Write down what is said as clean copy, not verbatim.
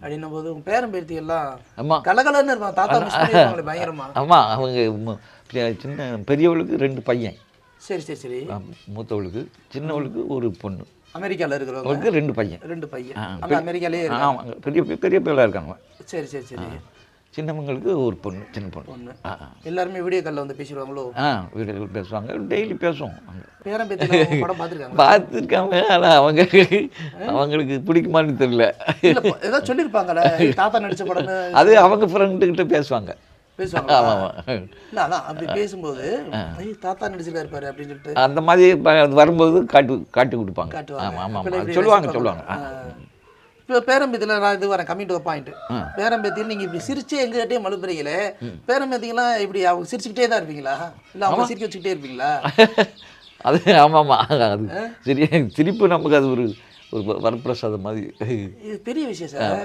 அப்படின்னும் போது உங்கள் பேரன் பேத்தி எல்லாம் ஆமாம் கலகலன்னு இருப்பாங்க. தாத்தா மிஸ் பண்ணிருப்பாங்களே பயங்கரமா. ஆமாம் அவங்க சின்ன பெரியவளுக்கு 2 பையன். சரி சரி சரி. மூத்தவளுக்கு, சின்னவளுக்கு ஒரு பொண்ணு. அமெரிக்காவில் இருக்கிறவங்க அவளுக்கு 2 பையன். 2 பையன் அங்கே அமெரிக்காலே. ஆமாம், பெரிய பெரிய பிள்ளைலாம் இருக்காங்க. சரி சரி சரி. சின்னவங்களுக்கு ஒரு பொண்ணு, சின்ன பொண்ணு. எல்லாருமே வீடியோ காலில் வந்து பேசிடுவாங்களோ? வீடியோ பேசுவாங்க, டெய்லி பேசுவோம். பேரன் பேத்தி படம் பார்த்துருக்காங்க? பார்த்துருக்காங்க, ஆனால் அவங்களுக்கு பிடிக்குமான்னு தெரியல. ஏதாவது சொல்லியிருப்பாங்களே தாத்தா நடித்த படம்னு? அது அவங்க ஃப்ரெண்டுக்கிட்ட பேசுவாங்க. பேசுவாங்க. ஆமாம். இல்லை அதான் அப்படி பேசும்போது தாத்தா நடிச்சிருக்காரு பாரு அப்படின்னு சொல்லிட்டு அந்த மாதிரி வரும்போது காட்டி கொடுப்பாங்க. காட்டுவாங்க. ஆமாம் ஆமாம், சொல்லுவாங்க. இப்போ பேரம்பேத்தியில் நான் இது வரேன், கம்மிங் டு பாயிண்ட். பேரம்பேத்தியில் நீங்கள் இப்படி சிரிச்சே எங்ககிட்டே மழுப்புறீங்களே, பேரம்பேத்திக்கெல்லாம் இப்படி அவங்க சிரிச்சுக்கிட்டே தான் இருப்பீங்களா, இல்லை அவங்க சிரிக்க வச்சுக்கிட்டே இருப்பீங்களா? அது ஆமாம்மா, அது சரி, சிரிப்பு நமக்கு அது ஒரு வரப்பிரசாதம் மாதிரி. இது பெரிய விஷயம் சார்.